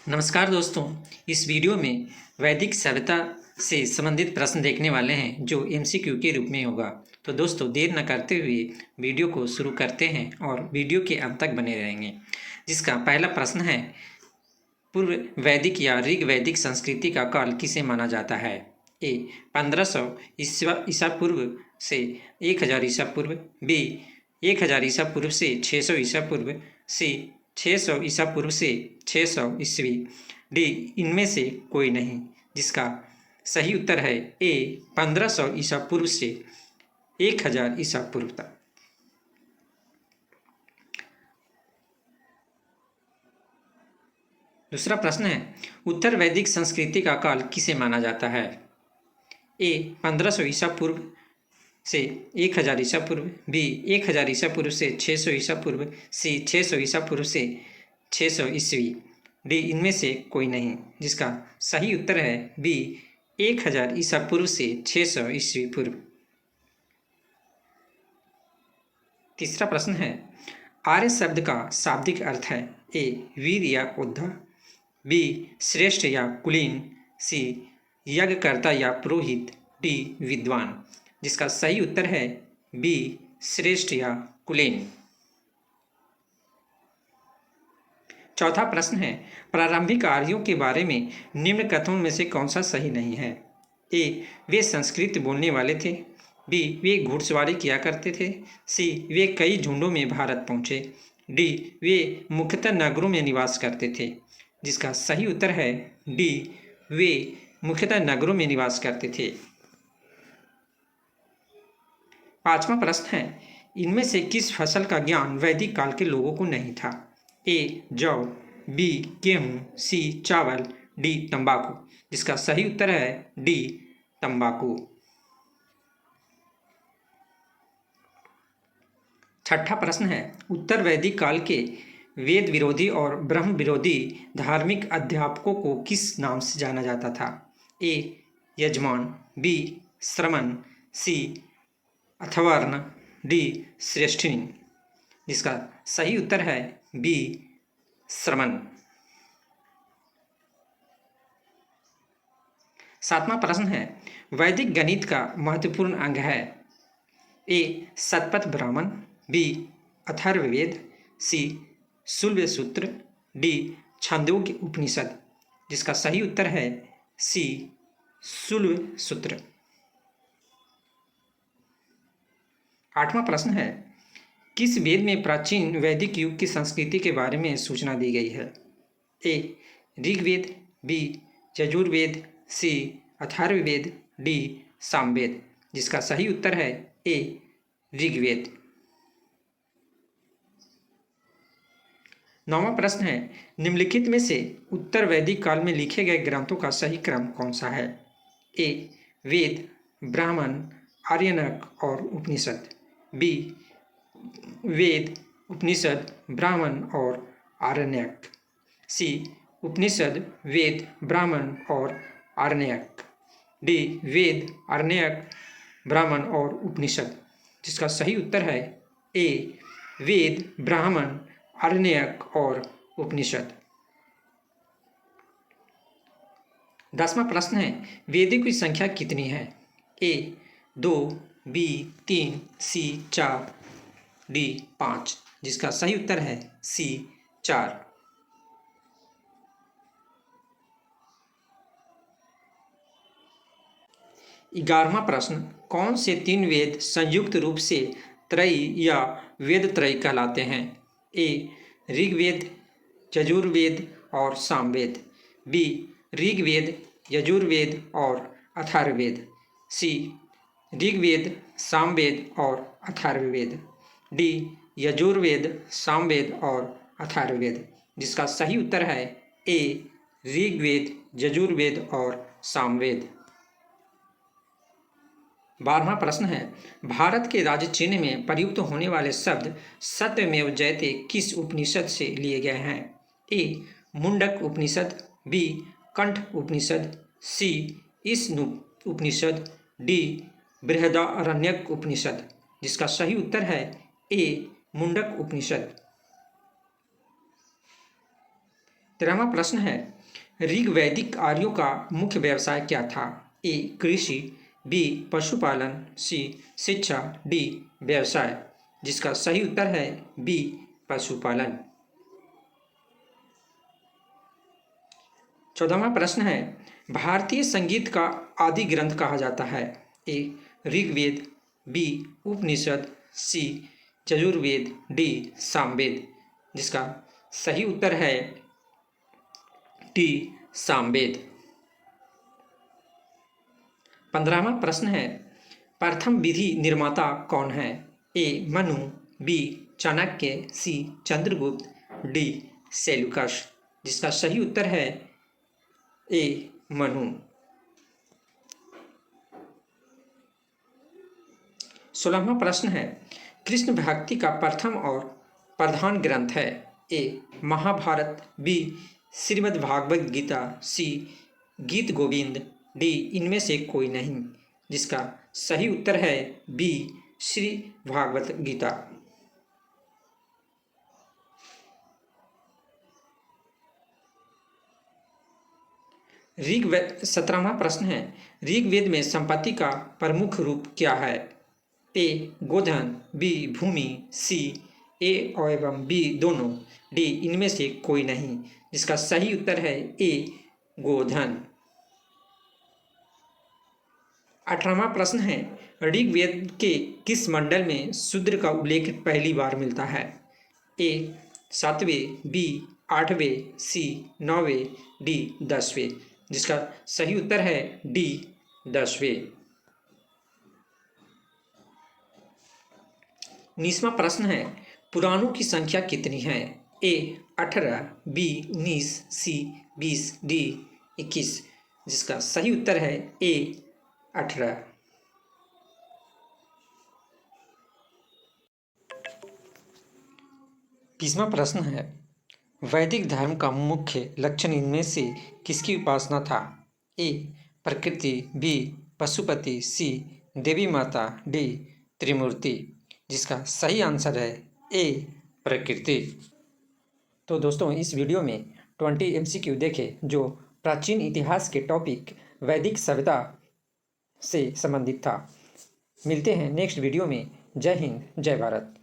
नमस्कार दोस्तों, इस वीडियो में वैदिक सभ्यता से संबंधित प्रश्न देखने वाले हैं जो एमसीक्यू के रूप में होगा। तो दोस्तों देर न करते हुए वीडियो को शुरू करते हैं और वीडियो के अंत तक बने रहेंगे। जिसका पहला प्रश्न है, पूर्व वैदिक या ऋग वैदिक संस्कृति का काल किसे माना जाता है? ए 1500 ईसा पूर्व से 1000 ईसा पूर्व, बी 1000 ईसा पूर्व से 600 ईसा पूर्व, सी 600 ईसा पूर्व से 600 ईस्वी, डी इनमें से कोई नहीं। जिसका सही उत्तर है ए 1500 ईसा पूर्व से 1000 ईसा पूर्व तक। दूसरा प्रश्न है, उत्तर वैदिक संस्कृति का काल किसे माना जाता है? ए 1500 ईसा पूर्व से 1000 ईसा पूर्व, बी 1000 ईसा पूर्व से 600 ईसा पूर्व, सी 600 ईसा पूर्व से 600 ईस्वी, डी इनमें से कोई नहीं। जिसका सही उत्तर है बी 1000 ईसा पूर्व से 600 ईस्वी पूर्व। तीसरा प्रश्न है, आर्य शब्द का शाब्दिक अर्थ है? ए वीर या योद्धा, बी श्रेष्ठ या कुलीन, सी यज्ञकर्ता या पुरोहित, डी विद्वान। जिसका सही उत्तर है बी श्रेष्ठ या कुलीन। चौथा प्रश्न है, प्रारंभिक आर्यों के बारे में निम्न कथनों में से कौन सा सही नहीं है? ए वे संस्कृत बोलने वाले थे, बी वे घुड़सवारी किया करते थे, सी वे कई झुंडों में भारत पहुँचे, डी वे मुख्यतः नगरों में निवास करते थे। जिसका सही उत्तर है डी वे मुख्यतः नगरों में निवास करते थे। पांचवा प्रश्न है, इनमें से किस फसल का ज्ञान वैदिक काल के लोगों को नहीं था? ए जौ, बी गेहूं, सी चावल, डी तंबाकू। जिसका सही उत्तर है डी तंबाकू। छठा प्रश्न है, उत्तर वैदिक काल के वेद विरोधी और ब्रह्म विरोधी धार्मिक अध्यापकों को किस नाम से जाना जाता था? ए यजमान, बी श्रमण, सी अथर्वण, डी श्रेष्ठिनी। जिसका सही उत्तर है बी श्रमण। सातवां प्रश्न है, वैदिक गणित का महत्वपूर्ण अंग है? ए शतपथ ब्राह्मण, बी अथर्ववेद, सी शुल्ब सूत्र, डी छांदोग्य उपनिषद। जिसका सही उत्तर है सी शुल्ब सूत्र। आठवां प्रश्न है, किस वेद में प्राचीन वैदिक युग की संस्कृति के बारे में सूचना दी गई है? ए ऋग्वेद, बी यजुर्वेद, सी अथर्ववेद, डी सामवेद। जिसका सही उत्तर है ए ऋग्वेद। नौवां प्रश्न है, निम्नलिखित में से उत्तर वैदिक काल में लिखे गए ग्रंथों का सही क्रम कौन सा है? ए वेद, ब्राह्मण, आर्यनक और उपनिषद, बी वेद, उपनिषद, ब्राह्मण और आरण्यक, सी उपनिषद, वेद, ब्राह्मण और आरण्यक, डी वेद, आरण्यक, ब्राह्मण और उपनिषद। जिसका सही उत्तर है ए वेद, ब्राह्मण, आरण्यक और उपनिषद। 10वां प्रश्न है, वेदों की संख्या कितनी है? ए 2, बी 3, सी 4, डी 5। जिसका सही उत्तर है सी 4। 11वां प्रश्न, कौन से 3 वेद संयुक्त रूप से त्रयी या वेद त्रयी कहलाते हैं? ए ऋग्वेद, यजुर्वेद और सामवेद, बी ऋग्वेद, यजुर्वेद और अथर्ववेद, सी ऋग्वेद, सामवेद और अथर्ववेद, डी यजुर्वेद, सामवेद और अथर्ववेद। जिसका सही उत्तर है ए ऋग्वेद, यजुर्वेद और सामवेद। 12वां प्रश्न है, भारत के राज्य चिन्ह में प्रयुक्त होने वाले शब्द सत्यमेव जयते किस उपनिषद से लिए गए हैं? ए मुंडक उपनिषद, बी कंठ उपनिषद, सी ईशान उपनिषद, डी बृहदारण्यक उपनिषद। जिसका सही उत्तर है ए मुंडक उपनिषद। 13वां प्रश्न है, ऋग्वैदिक आर्यों का मुख्य व्यवसाय क्या था? ए कृषि, बी पशुपालन, सी शिक्षा, डी व्यवसाय। जिसका सही उत्तर है बी पशुपालन। 14वां प्रश्न है, भारतीय संगीत का आदि ग्रंथ कहा जाता है? ए ऋग्वेद, बी उपनिषद, सी यजुर्वेद, डी सामवेद। जिसका सही उत्तर है डी सामवेद। 15वां प्रश्न है, प्रथम विधि निर्माता कौन है? ए मनु, बी चाणक्य, सी चंद्रगुप्त, डी सेल्यूकस। जिसका सही उत्तर है ए मनु। 16वां प्रश्न है, कृष्ण भक्ति का प्रथम और प्रधान ग्रंथ है? ए महाभारत, बी श्रीमद् भागवत गीता, सी गीत गोविंद, डी इनमें से कोई नहीं। जिसका सही उत्तर है बी श्री भागवत गीता। 17वां प्रश्न है, ऋग्वेद में संपत्ति का प्रमुख रूप क्या है? ए गोधन, बी भूमि, सी ए एवं बी दोनों, डी इनमें से कोई नहीं। जिसका सही उत्तर है ए गोधन। 18वां प्रश्न है, ऋग्वेद के किस मंडल में शूद्र का उल्लेख पहली बार मिलता है? ए 7वें, बी 8वें, सी 9वें, डी 10वें। जिसका सही उत्तर है डी 10वें। 19वां प्रश्न है, पुराणों की संख्या कितनी है? ए 18, बी 19, सी 20, डी 21। जिसका सही उत्तर है ए 18। 20वां प्रश्न है, वैदिक धर्म का मुख्य लक्षण इनमें से किसकी उपासना था? ए प्रकृति, बी पशुपति, सी देवी माता, डी त्रिमूर्ति। जिसका सही आंसर है ए प्रकृति। तो दोस्तों, इस वीडियो में 20 MCQ देखे जो प्राचीन इतिहास के टॉपिक वैदिक सभ्यता से संबंधित था। मिलते हैं नेक्स्ट वीडियो में। जय हिंद, जय भारत।